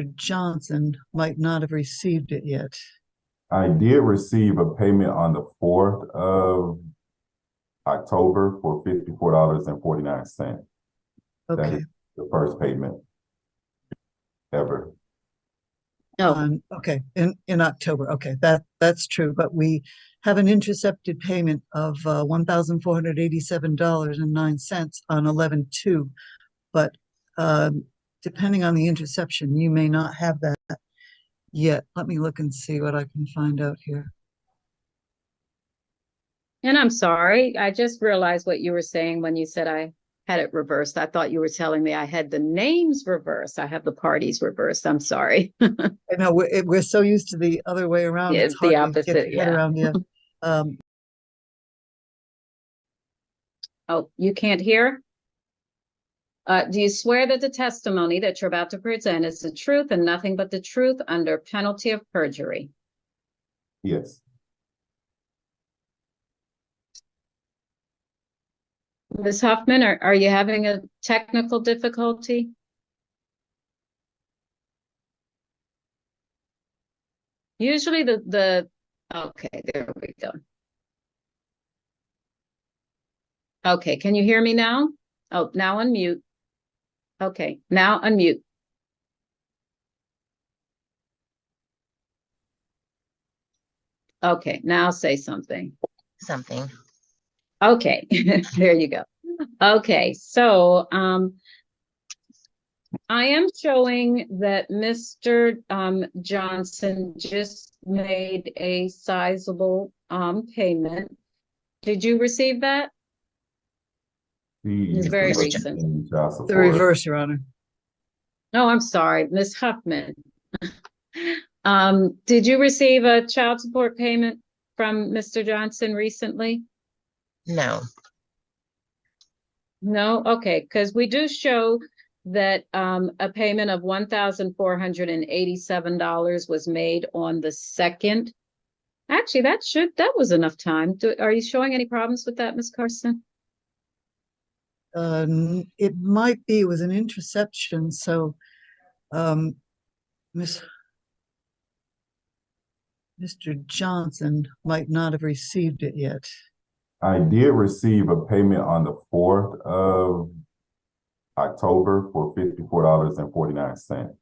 Johnson might not have received it yet. I did receive a payment on the 4th of October for $54.49. That Okay. is the first payment ever. Okay, in October. Okay, that's true. But we have an intercepted payment of $1,487.09 on 11/2. But depending on the interception, you may not have that yet. Let me look and see what I can find out here. And I'm sorry, I just realized what you were saying when you said I had it reversed. I thought you were telling me I had the names reversed. I have the parties reversed. I'm sorry. I know we're so used to the other way around. Yeah, It's the hard to get opposite. your head Yeah. around. Yeah. Um, Oh, you can't hear? Do you swear that the testimony that you're about to present is the truth and nothing but the truth under penalty of perjury? Yes. Ms. Huffman, are you having a technical difficulty? Usually okay, there we go. Okay, can you hear me now? Oh, now unmute. Okay, now unmute. Okay, now say something. Something. Okay, there you go. Okay, so I am showing that Mr. Johnson just made a sizable payment. Did you receive that? It's very Mr. recent. the reverse, Your Honor. Oh, I'm sorry, Ms. Huffman. Did you receive a child support payment from Mr. Johnson recently? No. No? Okay, because we do show that a payment of $1,487 was made on the 2nd. Actually, that was enough time. Are you showing any problems with that, Ms. Carson? It might be with an interception. So, Mr. Johnson might not have received it yet. I did receive a payment on the 4th of October for $54.49.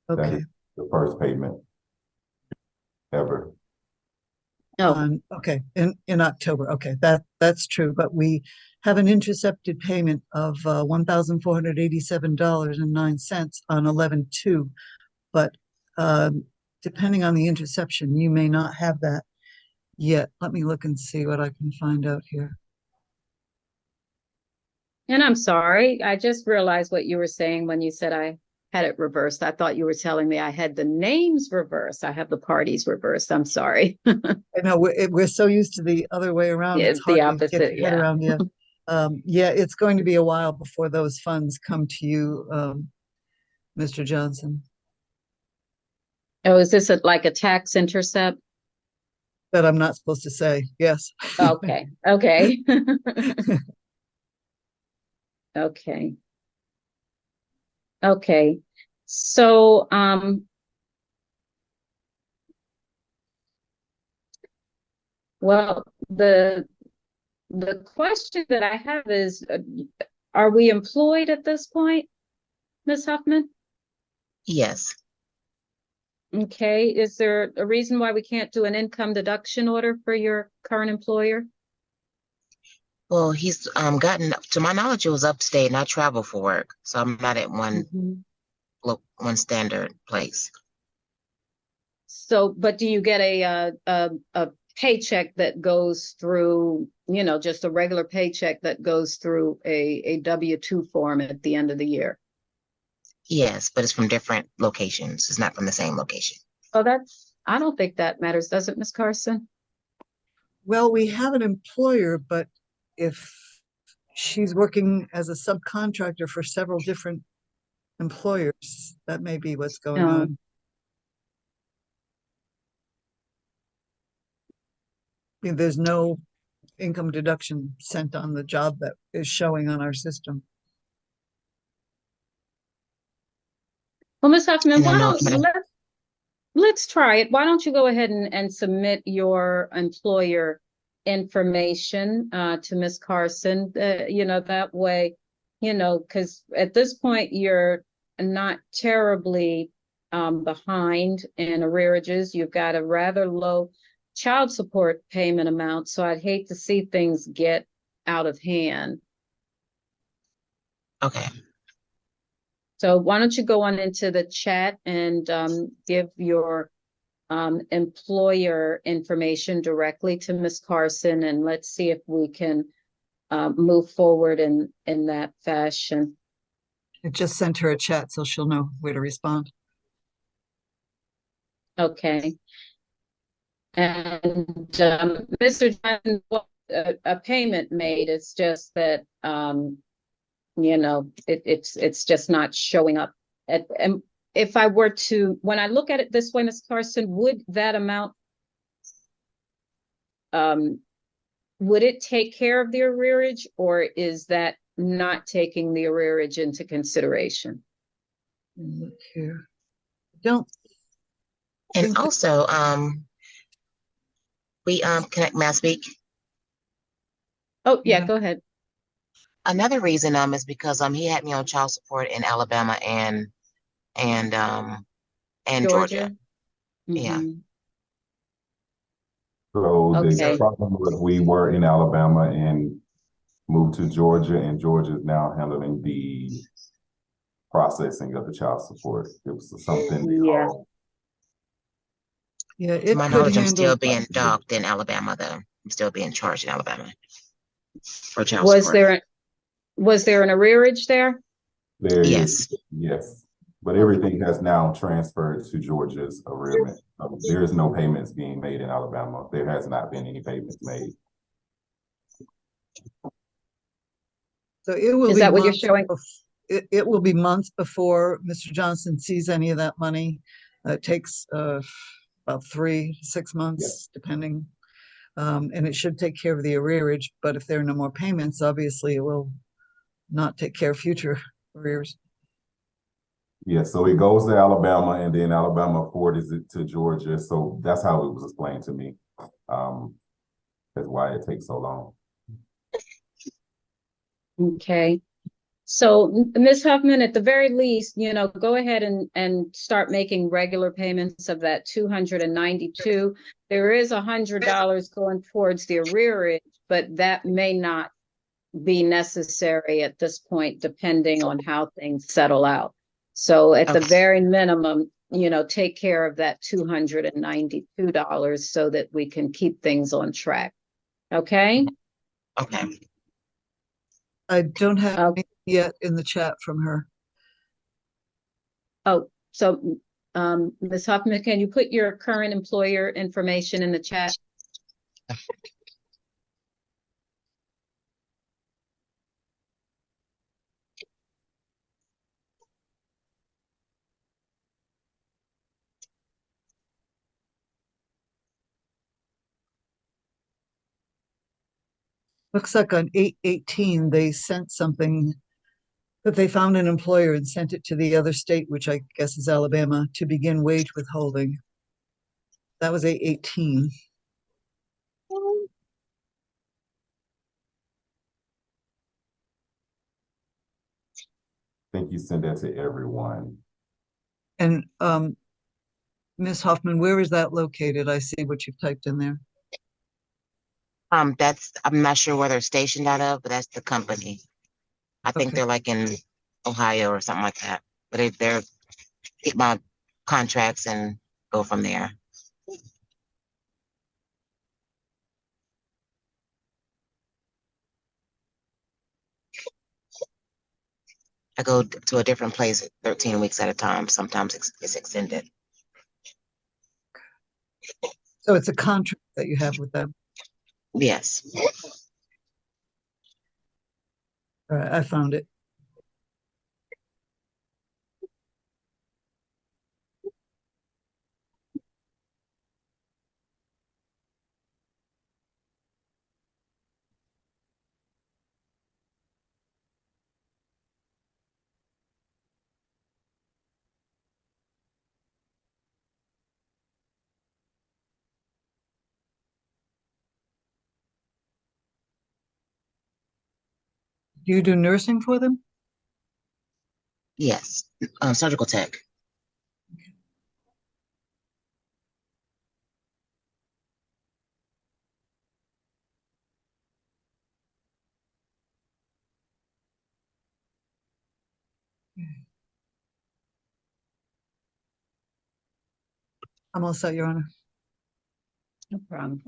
That Okay. is the first payment ever. Okay, in October. Okay, that's true. But we have an intercepted payment of $1,487.09 on 11/2. But depending on the interception, you may not have that yet. Let me look and see what I can find out here. And I'm sorry, I just realized what you were saying when you said I had it reversed. I thought you were telling me I had the names reversed. I have the parties reversed. I'm sorry. I know we're so used to the other way around. Yeah, It's the hard to get opposite. your head Yeah. around. Yeah. Yeah, it's going to be a while before those funds come to you, Mr. Johnson. Oh, is this like a tax intercept? That I'm not supposed to say. Yes. Okay. Okay. Okay. Okay. So, well, the question that I have is, are we employed at this point, Ms. Huffman? Yes. Okay. Is there a reason why we can't do an income deduction order for your current employer? Well, he's gotten, to my knowledge, it was upstate, and I travel for work, so I'm not at one standard place. So, but do you get a paycheck that goes through, just a regular paycheck that goes through a W-2 form at the end of the year? Yes, but it's from different locations. It's not from the same location. Oh, I don't think that matters, does it, Ms. Carson? Well, we have an employer, but if she's working as a subcontractor for several different employers, that may be what's going No. on. I mean, there's no income deduction sent on the job that is showing on our system. Well, Ms. Huffman, And I why know, don't let's try it. Why don't you go ahead and submit your employer information to Ms. Carson? That way, because at this point you're not terribly behind in arrearages. You've got a rather low child support payment amount, so I'd hate to see things get out of hand. okay, So why don't you go on into the chat and give your employer information directly to Ms. Carson, and let's see if we can move forward in that fashion. I just sent her a chat so she'll know where to respond. Okay. And Mr. Johnson, a payment made. It's just that it's just not showing up. And if I were to, when I look at it this way, Ms. Carson, would that amount, would it take care of the arrearage, or is that not taking the arrearage into consideration? Look here. Don't and think that- also, may I speak? Oh, yeah, Yeah. go ahead. Another reason is because he had me on child support in Alabama and Georgia. Yeah. Mhm. So the Okay. problem was we were in Alabama and moved to Georgia, and Georgia is now handling the processing of the child support. It was something they Yeah. called. Yeah, To it my could knowledge, I'm still handle. being docked in Alabama, though. I'm still being charged in Alabama for child Was support. there an arrearage there? There Yes. is, yes, but everything has now transferred to Georgia's arrearment. There is no payments being made in Alabama. There has not been any payments made. So it will Is be that what you're months showing? it will be months before Mr. Johnson sees any of that money. It takes about 3 to 6 months, depending. And it should take care of the arrearage, but if there are no more payments, obviously it will not take care of future arrears. Yeah, so it goes to Alabama, and then Alabama forwards it to Georgia. So that's how it was explained to me. That's why it takes so long. Okay. So, Ms. Huffman, at the very least, go ahead and start making regular payments of that 292. There is $100 going towards the arrearage, but that may not be necessary at this point, depending on how things settle out. So at the Okay. very minimum, take care of that $292 so that we can keep things on track. Okay? Okay. I don't have Uh, anything yet in the chat from her. Oh, so Ms. Huffman, can you put your current employer information in the chat? Looks like on 8/18, they sent something that they found an employer and sent it to the other state, which I guess is Alabama, to begin wage withholding. That was 8/18. I think you send that to everyone. And Ms. Hoffman, where is that located? I see what you've typed in there. I'm not sure where they're stationed out of, but that's the company. I think Okay. they're like in Ohio or something like that. But they're get my contracts and go from there. I go to a different place 13 weeks at a time. Sometimes it's extended. So it's a contract that you have with them. Yes. All right, I found it. Do you do nursing for them? Yes, surgical tech. I'm all set, Your Honor. No problem.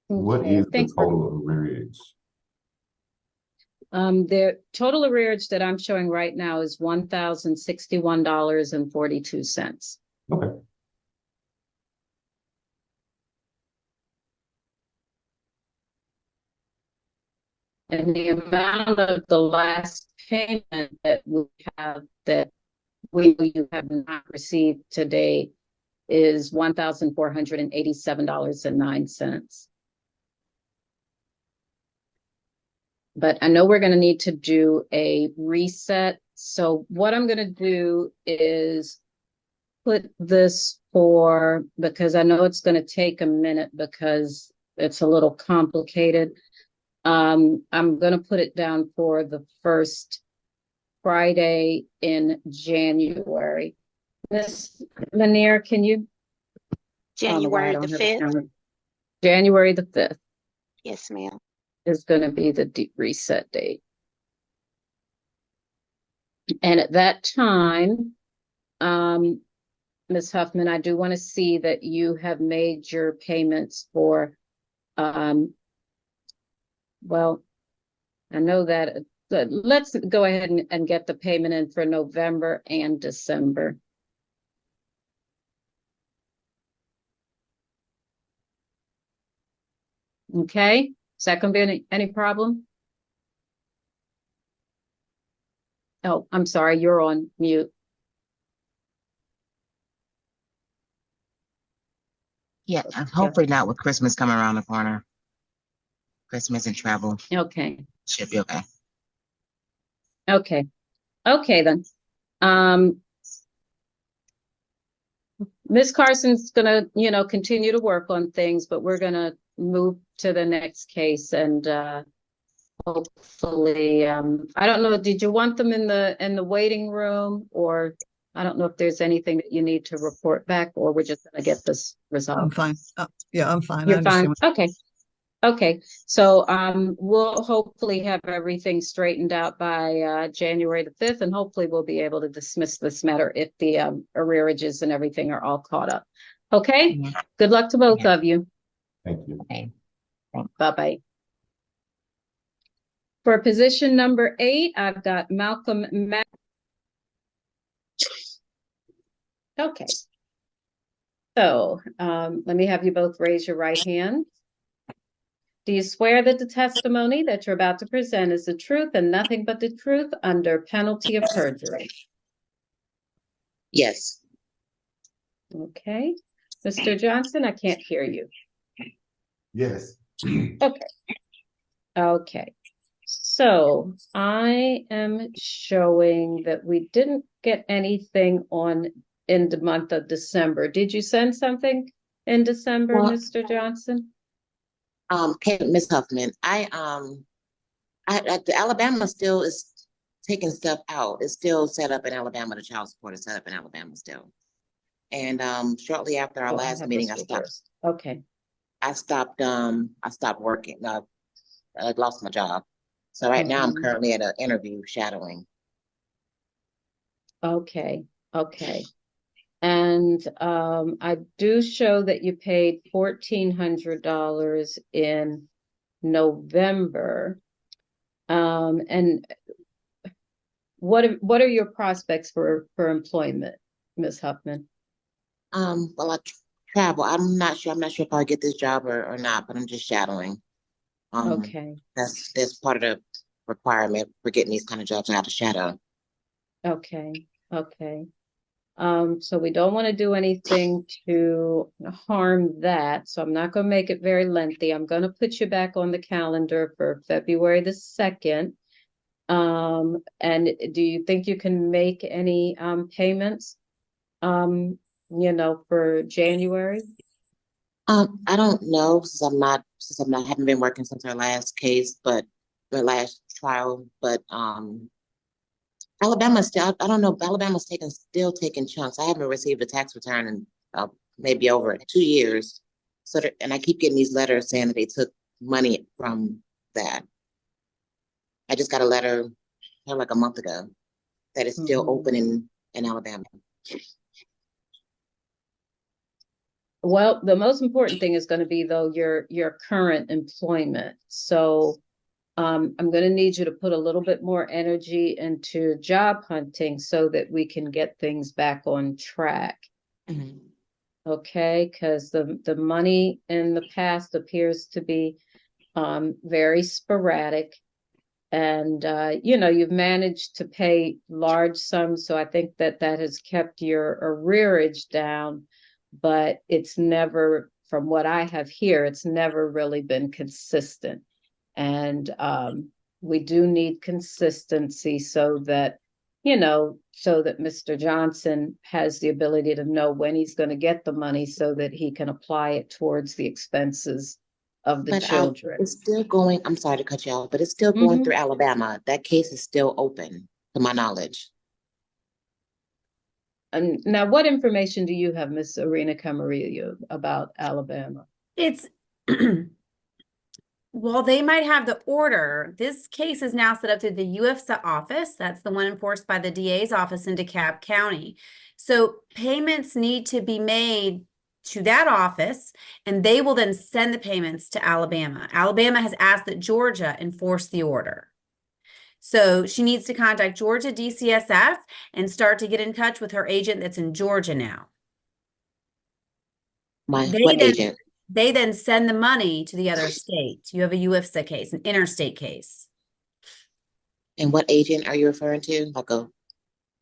What Okay, is the total arrearage? The total arrearage that I'm showing right now is $1,061.42. Okay. And the amount of the last payment that you have not received today is $1,487.09. But I know we're going to need to do a reset. So what I'm going to do is put this because I know it's going to take a minute because it's a little complicated. I'm going to put it down for the first Friday in January. Ms. Lanier, can you? January the 5th? January the 5th Yes, ma'am. is going to be the reset date. And at that time, Ms. Huffman, I do want to see that you have made your payments for, well, I know that, let's go ahead and get the payment in for November and December. Okay, is that going to be any problem? Oh, I'm sorry, you're on mute. Yeah, hopefully not with Christmas coming around the corner. Christmas and travel Okay, should be okay. okay, okay then. Ms. Carson's gonna, continue to work on things, but we're gonna move to the next case and hopefully, I don't know, did you want them in the waiting room, or I don't know if there's anything that you need to report back, or we're just gonna get this I'm resolved? fine. Yeah, I'm fine. I You're fine? understand. Okay. Okay, so we'll hopefully have everything straightened out by January the 5th, and hopefully we'll be able to dismiss this matter if the arrearages and everything are all caught up. Okay, Mhm. good luck to both of you. Thank you. Okay. Bye-bye. For position number 8, I've got Malcolm Mack. Okay. So let me have you both raise your right hand. Do you swear that the testimony that you're about to present is the truth and nothing but the truth under penalty of perjury? Yes. Okay. Mr. Johnson, I can't hear you. Yes. Okay. Okay. So I am showing that we didn't get anything in the month of December. Did you send something in December, Well, Mr. Johnson? Ms. Huffman, the Alabama still is taking stuff out. It's still set up in Alabama. The child support is set up in Alabama still. And shortly after our Oh, I last have meeting, this I stopped. reversed. Okay. I stopped working. I lost my job. So right now I'm Mhm. currently at an interview shadowing. Okay. Okay. And I do show that you paid $1,400 in November. And what are your prospects for employment, Ms. Huffman? Well, I travel. I'm not sure if I'll get this job or not, but I'm just shadowing. Okay. That's part of the requirement for getting these kind of jobs. I have to shadow. Okay. Okay. So we don't want to do anything to harm that. So I'm not going to make it very lengthy. I'm going to put you back on the calendar for February the 2nd. And do you think you can make any payments, for January? I don't know since I haven't been working since our last case, but the last trial, but Alabama's still, I don't know, Alabama's still taking chunks. I haven't received a tax return in maybe over 2 years. And I keep getting these letters saying that they took money from that. I just got a letter like a month ago that it's still open in Alabama. Well, the most important thing is going to be, though, your current employment. So I'm going to need you to put a little bit more energy into job hunting so that we can get things back on track. Mm-hmm. Okay, because the money in the past appears to be very sporadic. And, you've managed to pay large sums. So I think that has kept your arrearage down. But it's never, from what I have here, it's never really been consistent. And we do need consistency so that Mr. Johnson has the ability to know when he's going to get the money so that he can apply it towards the expenses of the children. It's still going, I'm sorry to cut you off, but it's still going through Alabama. That case is still open, to my knowledge. And now, what information do you have, Ms. Arena Camarillo, about Alabama? It's well, they might have the order. This case is now set up through the UFSA office. That's the one enforced by the DA's office in DeKalb County. So payments need to be made to that office, and they will then send the payments to Alabama. Alabama has asked that Georgia enforce the order. So she needs to contact Georgia DCSS and start to get in touch with her agent that's in Georgia now. What agent? They then send the money to the other state. You have a UFSA case, an interstate case. And what agent are you referring to?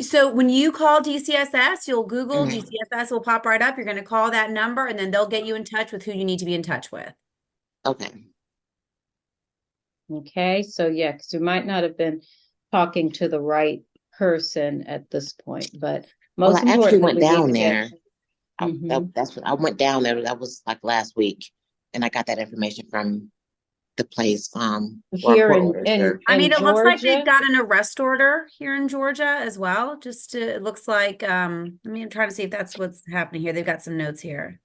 So when you call DCSS, you'll Google DCSS will pop right up. You're going to call that number, and then they'll get you in touch with who you need to be in touch with. Okay. Okay, so yeah, because you might not have been talking to the right person at this point, but most I actually went down there. That's what I went down there. That was like last week, and I got that information from the place. Here in I mean, it looks like Georgia? they've got an arrest order here in Georgia as well. It looks like I'm trying to see if that's what's happening here. They've got some notes here.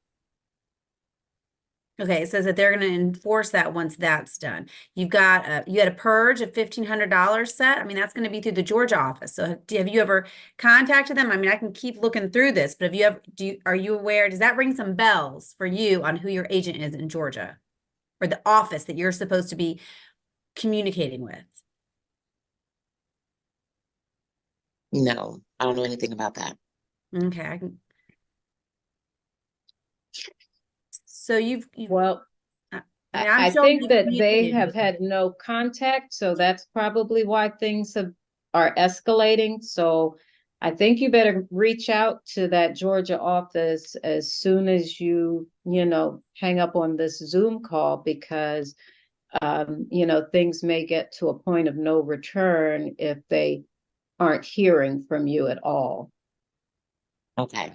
Okay, it says that they're going to enforce that once that's done. You had a purge of $1,500 set. I mean, that's going to be through the Georgia office. So have you ever contacted them? I mean, I can keep looking through this, but are you aware, does that ring some bells for you on who your agent is in Georgia or the office that you're supposed to be communicating with? No, I don't know anything about that. Okay. So I think that they have had no contact, so that's probably why things are escalating. So I think you better reach out to that Georgia office as soon as you hang up on this Zoom call, because things may get to a point of no return if they aren't hearing from you at all. Okay.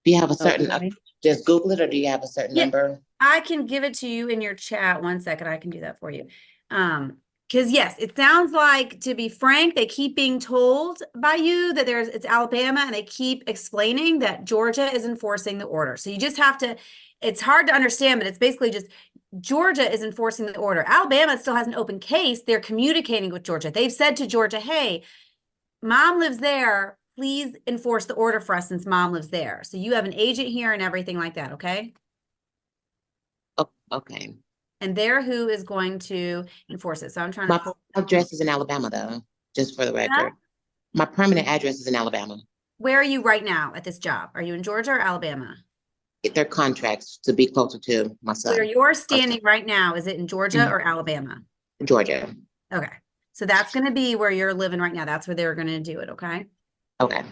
Do you have a certain, just Google it, or do you have a certain number? I can give it to you in your chat. 1 second, I can do that for you. Because yes, it sounds like, to be frank, they keep being told by you that it's Alabama, and they keep explaining that Georgia is enforcing the order. So you just have to, it's hard to understand, but it's basically just Georgia is enforcing the order. Alabama still has an open case. They're communicating with Georgia. They've said to Georgia, hey, mom lives there, please enforce the order for us since mom lives there. So you have an agent here and everything like that, okay? Oh, okay. And they're who is going to enforce it. So I'm trying to My pull. address is in Alabama, though, just for the record. My permanent address is in Alabama. Where are you right now at this job? Are you in Georgia or Alabama? Get their contracts to be closer to my son. Where you're standing right now, is it in Georgia or Alabama? Georgia. Okay. So that's going to be where you're living right now. That's where they're going to do it, okay? Okay.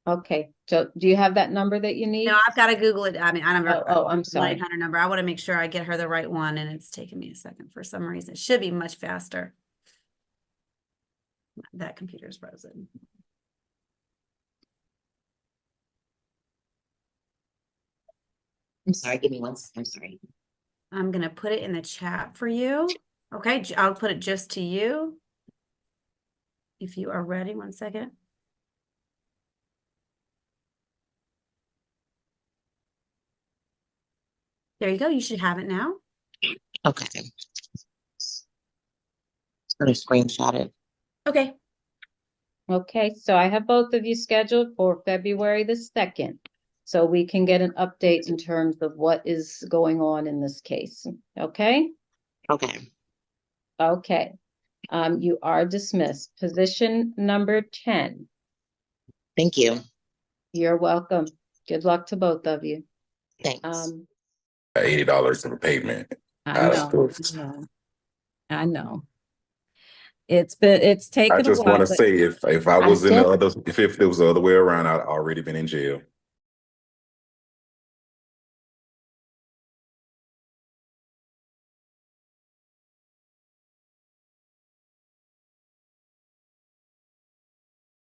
Okay, so do you have that number that you need? No, I've got to Google it. I mean, I don't know. Oh, I'm sorry. 1-800 number. I want to make sure I get her the right one, and it's taking me a second for some reason. It should be much faster. That computer's frozen. I'm sorry. Give me one. I'm sorry. I'm going to put it in the chat for you. Okay, I'll put it just to you. If you are ready, 1 second. There you go. You should have it now. Okay. Just gonna screenshot it. Okay. Okay, so I have both of you scheduled for February the 2nd. So we can get an update in terms of what is going on in this case. Okay? Okay. Okay. You are dismissed. Position number 10. Thank you. You're welcome. Good luck to both of you. Thanks. $80 in payment. I know. I know. It's I taken a just while, want to but say if I I was in the def- other, if it was the other way around, I'd already been in jail.